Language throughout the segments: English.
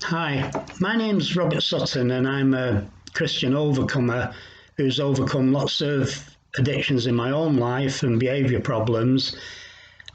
Hi, my name's Robert Sutton and I'm a Christian overcomer who's overcome lots of addictions in my own life and behaviour problems.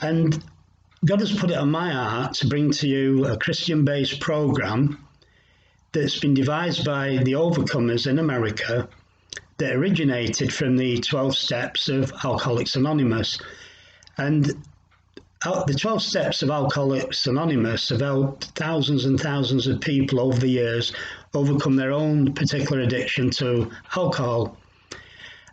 And God has put it on my heart to bring to you a Christian-based programme that's been devised by the overcomers in America that originated from the 12 steps of Alcoholics Anonymous. And the 12 steps of Alcoholics Anonymous have helped thousands and thousands of people over the years overcome their own particular addiction to alcohol.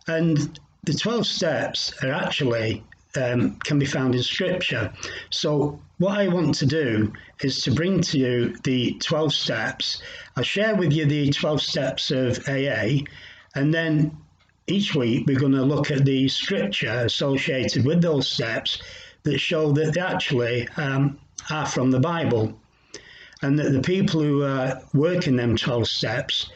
And the 12 steps are actually can be found in Scripture. So what I want to do is to bring to you the 12 steps. I'll share with you the 12 steps of AA, and then each week we're going to look at the Scripture associated with those steps that show that they actually are from the Bible, and that the people who work in them 12 steps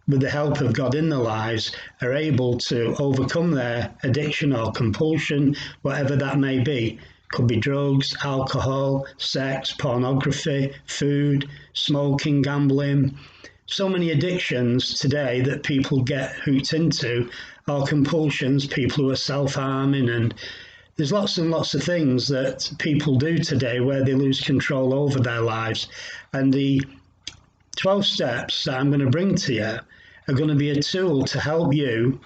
with the help of God in their lives are able to overcome their addiction or compulsion, whatever that may be. Could be drugs, alcohol, sex, pornography, food, smoking, gambling. So many addictions today that people get hooked into, or compulsions, people who are self-harming, and there's lots and lots of things that people do today where they lose control over their lives. And the 12 steps that I'm going to bring to you are going to be a tool to help you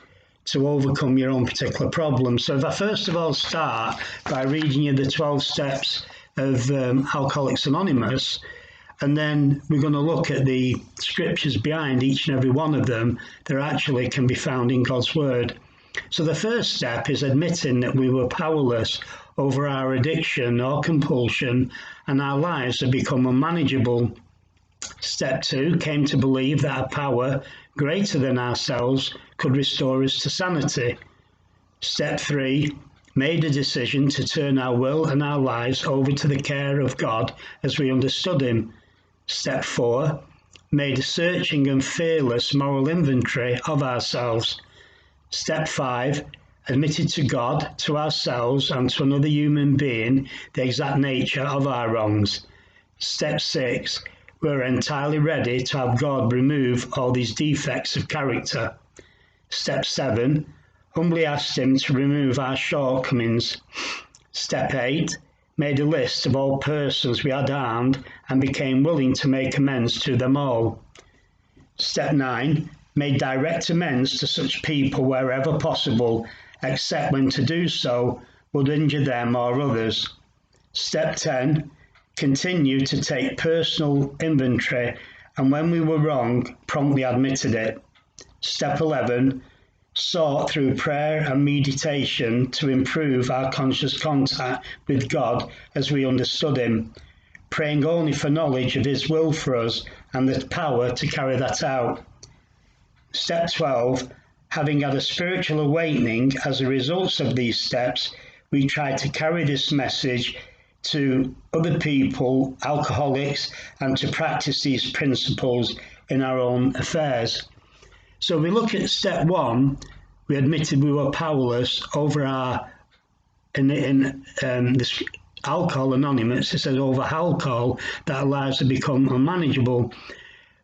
to overcome your own particular problem. So if I first of all start by reading you the 12 steps of Alcoholics Anonymous, and then we're going to look at the scriptures behind each and every one of them that actually can be found in God's Word. So the first step is admitting that we were powerless over our addiction or compulsion and our lives had become unmanageable. Step 2 came to believe that a power greater than ourselves could restore us to sanity. Step 3 made a decision to turn our will and our lives over to the care of God as we understood Him. Step 4 made a searching and fearless moral inventory of ourselves. Step 5 admitted to God, to ourselves, and to another human being the exact nature of our wrongs. Step 6 we were entirely ready to have God remove all these defects of character. Step 7 humbly asked Him to remove our shortcomings. Step 8 made a list of all persons we had harmed and became willing to make amends to them all. Step 9 made direct amends to such people wherever possible, except when to do so would injure them or others. Step 10 continued to take personal inventory, and when we were wrong, promptly admitted it. Step 11 sought through prayer and meditation to improve our conscious contact with God as we understood Him, praying only for knowledge of His will for us and the power to carry that out. Step 12, having had a spiritual awakening as a result of these steps, we tried to carry this message to other people, alcoholics, and to practice these principles in our own affairs. So we look at step 1, we admitted we were powerless over our, in this Alcohol Anonymous, it says over alcohol, that our lives have become unmanageable.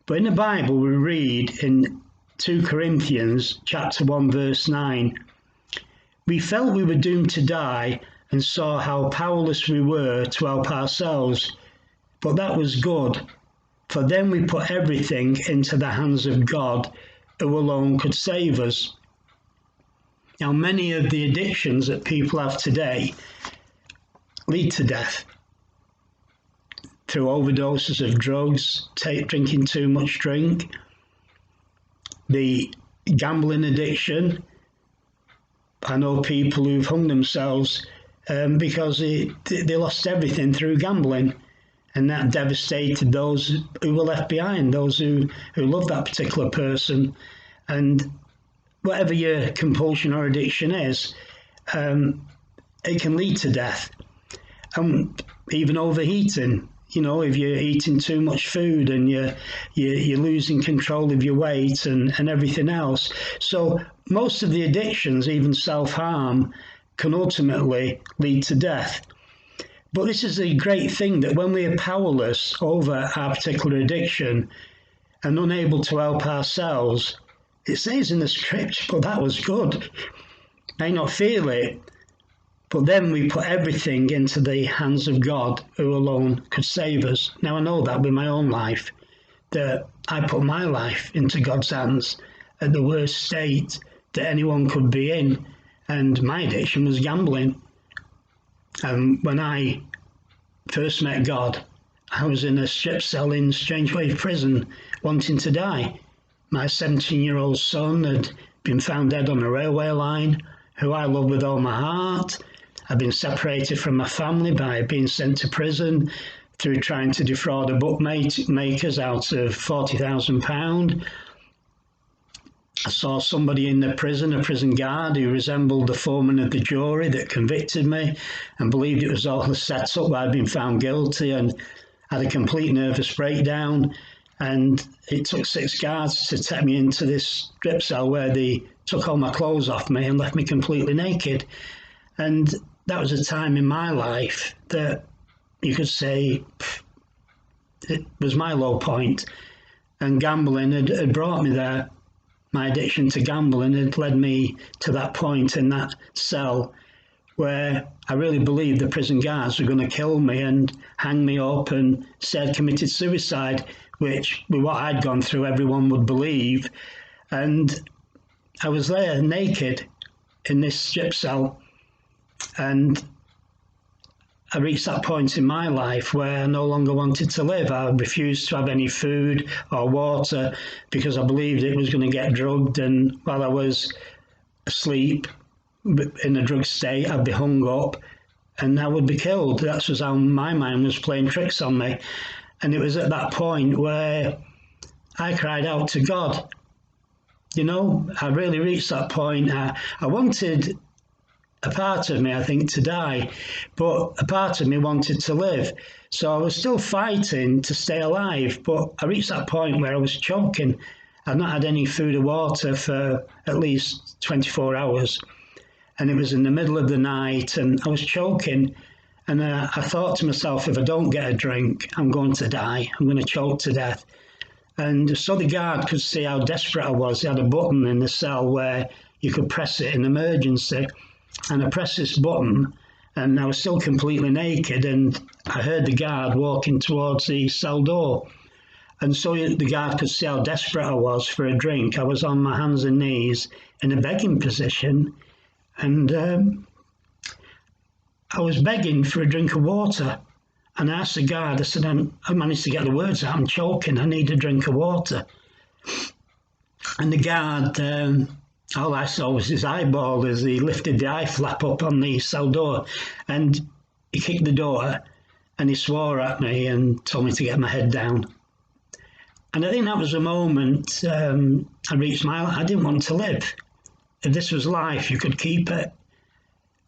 But in the Bible we read in 2 Corinthians chapter 1 verse 9, we felt we were doomed to die and saw how powerless we were to help ourselves. But that was good, for then we put everything into the hands of God, who alone could save us. Now, many of the addictions that people have today lead to death through overdoses of drugs, drinking too much drink, the gambling addiction. I know people who've hung themselves because they lost everything through gambling, and that devastated those who were left behind, those who loved that particular person. And whatever your compulsion or addiction is, it can lead to death. And even overeating, you know, if you're eating too much food and you're losing control of your weight and everything else. So most of the addictions, even self-harm, can ultimately lead to death. But this is the great thing, that when we are powerless over our particular addiction and unable to help ourselves, it says in the script, but that was good. May not feel it, but then we put everything into the hands of God, who alone could save us. Now I know that with my own life, that I put my life into God's hands at the worst state that anyone could be in, and my addiction was gambling. And when I first met God, I was in a strip cell in Strangeways prison, wanting to die. My 17-year-old son had been found dead on a railway line, who I love with all my heart. I'd been separated from my family by being sent to prison through trying to defraud a bookmakers out of £40,000. I saw somebody in the prison, a prison guard, who resembled the foreman of the jury that convicted me, and believed it was all a set-up. I'd been found guilty and had a complete nervous breakdown. And it took 6 guards to take me into this strip cell where they took all my clothes off me and left me completely naked. And that was a time in my life that you could say it was my low point. And gambling had brought me there. My addiction to gambling had led me to that point in that cell where I really believed the prison guards were going to kill me and hang me up and say I'd committed suicide, which, with what I'd gone through, everyone would believe. And I was there naked in this strip cell, and I reached that point in my life where I no longer wanted to live. I refused to have any food or water because I believed it was going to get drugged, and while I was asleep in a drug state, I'd be hung up and I would be killed. That was how my mind was playing tricks on me. And it was at that point where I cried out to God. You know, I really reached that point. I wanted a part of me, I think, to die, but a part of me wanted to live. So I was still fighting to stay alive, but I reached that point where I was choking. I'd not had any food or water for at least 24 hours. And it was in the middle of the night and I was choking. And I thought to myself, if I don't get a drink, I'm going to die. I'm going to choke to death. And so the guard could see how desperate I was. He had a button in the cell where you could press it in emergency. And I pressed this button and I was still completely naked, and I heard the guard walking towards the cell door. And so the guard could see how desperate I was for a drink. I was on my hands and knees in a begging position, and I was begging for a drink of water. And I asked the guard, I said, I managed to get the words out, I'm choking, I need a drink of water. And the guard, all I saw was his eyeball as he lifted the eye flap up on the cell door, and he kicked the door and he swore at me and told me to get my head down. And I think that was the moment I reached I didn't want to live. If this was life, you could keep it.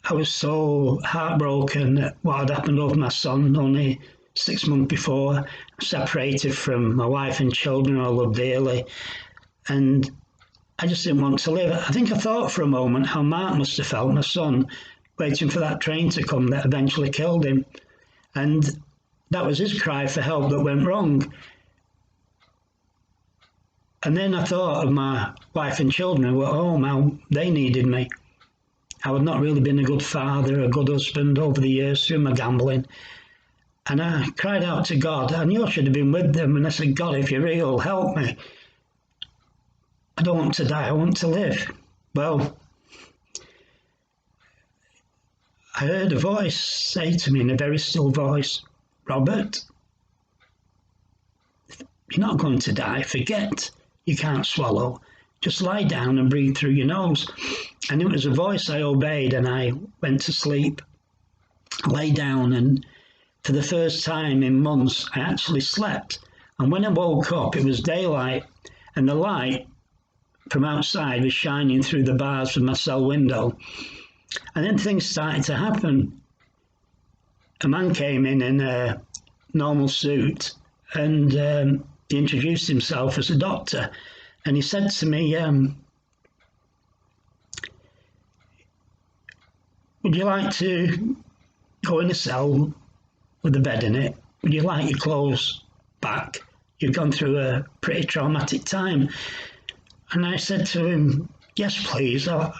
I was so heartbroken at what had happened over my son only 6 months before, separated from my wife and children I love dearly. And I just didn't want to live. I think I thought for a moment how Mark must have felt, my son, waiting for that train to come that eventually killed him. And that was his cry for help that went wrong. And then I thought of my wife and children who were at home, how they needed me. I had not really been a good father, a good husband over the years through my gambling. And I cried out to God. I knew I should have been with them. And I said, God, if you're real, help me. I don't want to die, I want to live. Well, I heard a voice say to me in a very still voice, Robert, you're not going to die, forget you can't swallow. Just lie down and breathe through your nose. And it was a voice I obeyed, and I went to sleep. I lay down, and for the first time in months, I actually slept. And when I woke up, it was daylight, and the light from outside was shining through the bars of my cell window. And then things started to happen. A man came in a normal suit, and he introduced himself as a doctor. And he said to me, would you like to go in a cell with a bed in it. Would you like your clothes back? You've gone through a pretty traumatic time. And I said to him, yes, please. I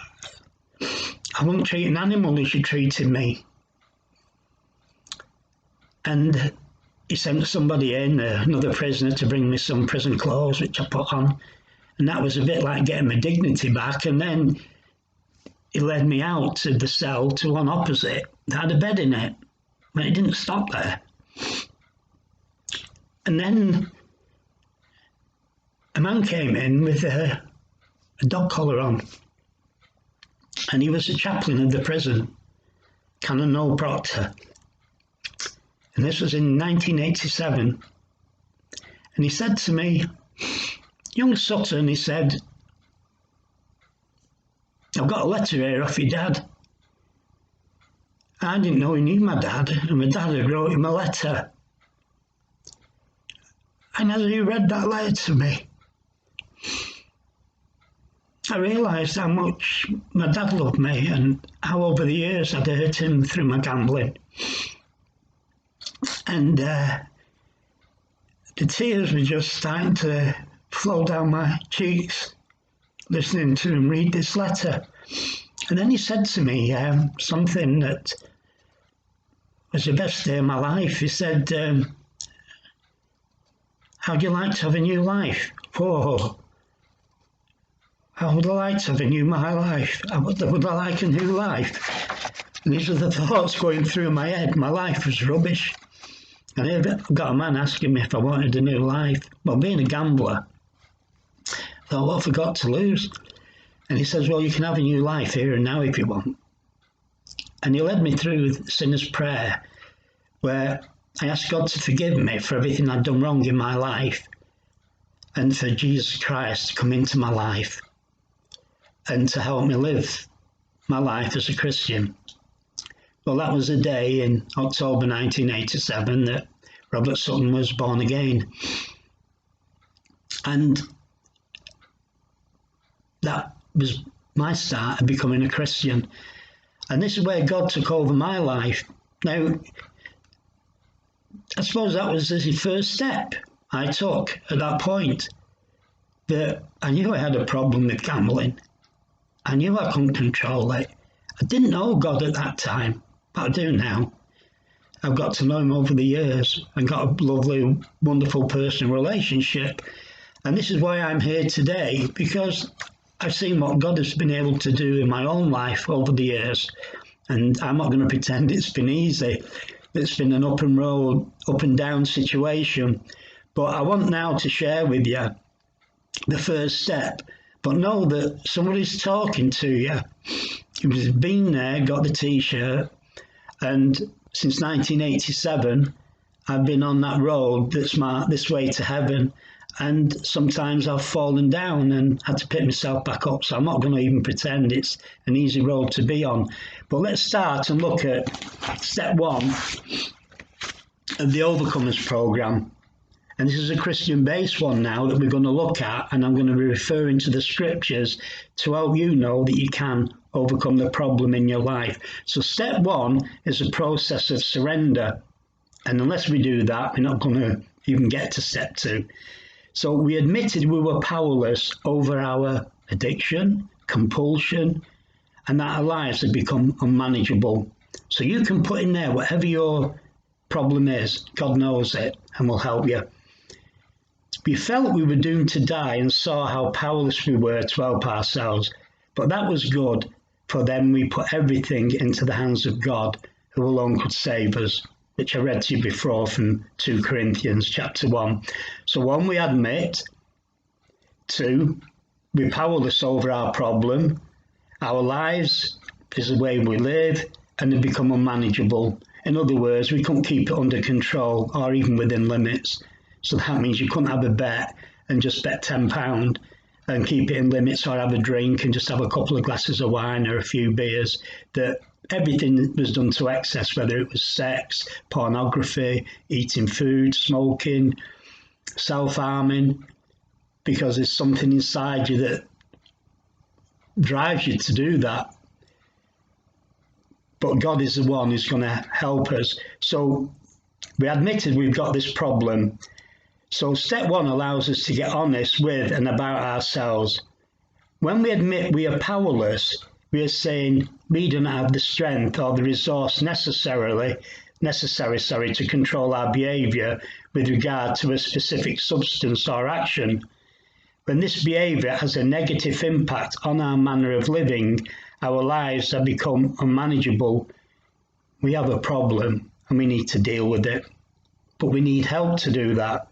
won't treat an animal as you treated me. And he sent somebody in, another prisoner, to bring me some prison clothes, which I put on. And that was a bit like getting my dignity back. And then he led me out to the cell to one opposite that had a bed in it. But it didn't stop there. And then a man came in with a dog collar on. And he was the chaplain of the prison, Canon Noel Proctor. And this was in 1987. And he said to me, young Sutton, he said, I've got a letter here off your dad. I didn't know he knew my dad, and my dad had wrote him a letter. And as he read that letter to me, I realised how much my dad loved me and how over the years I'd hurt him through my gambling. And the tears were just starting to flow down my cheeks, listening to him read this letter. And then he said to me something that was the best day of my life. He said, how'd you like to have a new life? Oh, how would I like to have a new my life? Would I like a new life? And these were the thoughts going through my head. My life was rubbish. And I got a man asking me if I wanted a new life. Well, being a gambler, I thought, what have I got to lose? And he says, well, you can have a new life here and now if you want. And he led me through the sinner's prayer, where I asked God to forgive me for everything I'd done wrong in my life, and for Jesus Christ to come into my life and to help me live my life as a Christian. Well, that was the day in October 1987 that Robert Sutton was born again. And that was my start of becoming a Christian. And this is where God took over my life. Now, I suppose that was the first step I took at that point. That I knew I had a problem with gambling. I knew I couldn't control it. I didn't know God at that time, but I do now. I've got to know him over the years and got a lovely, wonderful personal relationship. And this is why I'm here today, because I've seen what God has been able to do in my own life over the years. And I'm not going to pretend it's been easy. It's been an up and down situation. But I want now to share with you the first step. But know that somebody's talking to you. Who's been there, got the t-shirt, and since 1987, I've been on that road that's marked this way to heaven. And sometimes I've fallen down and had to pick myself back up. So I'm not going to even pretend it's an easy road to be on. But let's start and look at step one of the Overcomers program. And this is a Christian-based one now that we're going to look at. And I'm going to be referring to the scriptures to help you know that you can overcome the problem in your life. So step one is a process of surrender. And unless we do that, we're not going to even get to step two. So we admitted we were powerless over our addiction, compulsion, and that our lives had become unmanageable. So you can put in there whatever your problem is. God knows it and will help you. We felt we were doomed to die and saw how powerless we were to help ourselves. But that was good, for then we put everything into the hands of God, who alone could save us, which I read to you before from 2 Corinthians chapter 1. So 1, we admit. 2, we're powerless over our problem. Our lives is the way we live, and they become unmanageable. In other words, we couldn't keep it under control or even within limits. So that means you couldn't have a bet and just bet £10 and keep it in limits, or have a drink and just have a couple of glasses of wine or a few beers. That everything was done to excess, whether it was sex, pornography, eating food, smoking, self-harming, because there's something inside you that drives you to do that. But God is the one who's going to help us. So We admitted we've got this problem. So step one allows us to get honest with and about ourselves. When we admit we are powerless, we are saying we don't have the strength or the resource necessary to control our behaviour with regard to a specific substance or action. When this behaviour has a negative impact on our manner of living, our lives have become unmanageable. We have a problem and we need to deal with it. But we need help to do that.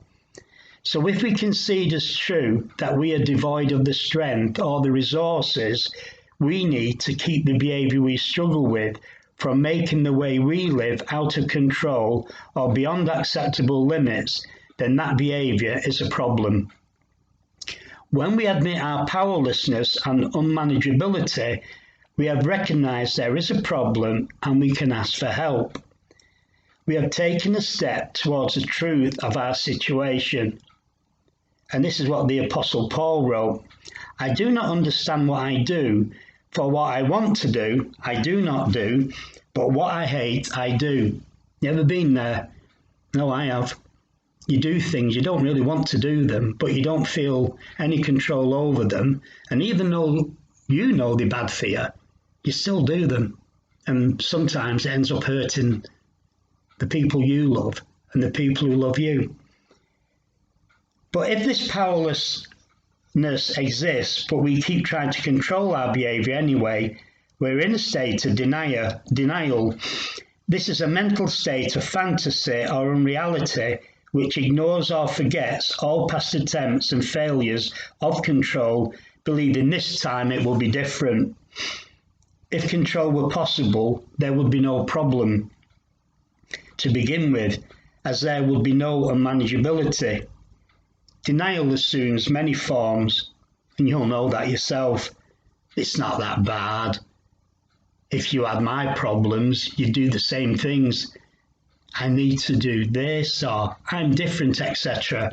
So if we concede as true that we are devoid of the strength or the resources we need to keep the behaviour we struggle with from making the way we live out of control or beyond acceptable limits, then that behaviour is a problem. When we admit our powerlessness and unmanageability, we have recognised there is a problem and we can ask for help. We have taken a step towards the truth of our situation. And this is what the Apostle Paul wrote. I do not understand what I do, for what I want to do, I do not do, but what I hate, I do. You ever been there? No, I have. You do things, you don't really want to do them, but you don't feel any control over them. And even though you know they're bad for you, you still do them. And sometimes it ends up hurting the people you love and the people who love you. But if this powerlessness exists, but we keep trying to control our behaviour anyway, we're in a state of denial. This is a mental state of fantasy or unreality which ignores or forgets all past attempts and failures of control, believing this time it will be different. If control were possible, there would be no problem to begin with, as there would be no unmanageability. Denial assumes many forms, and you'll know that yourself. It's not that bad. If you had my problems, you'd do the same things. I need to do this, or I'm different, etc.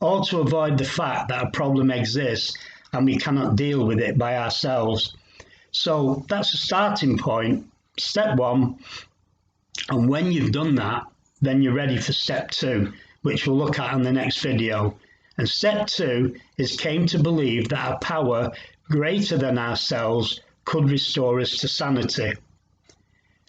All to avoid the fact that a problem exists and we cannot deal with it by ourselves. So that's a starting point, step one. And when you've done that, then you're ready for step two, which we'll look at in the next video. And step two is came to believe that a power greater than ourselves could restore us to sanity.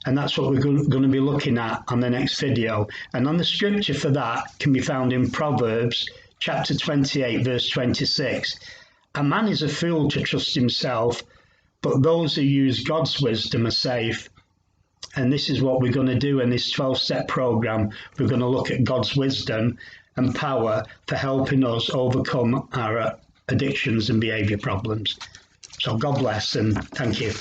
And that's what we're going to be looking at on the next video. And on the scripture for that can be found in Proverbs chapter 28, verse 26. A man is a fool to trust himself, but those who use God's wisdom are safe. And this is what we're going to do in this 12-step program. We're going to look at God's wisdom and power for helping us overcome our addictions and behaviour problems. So God bless and thank you.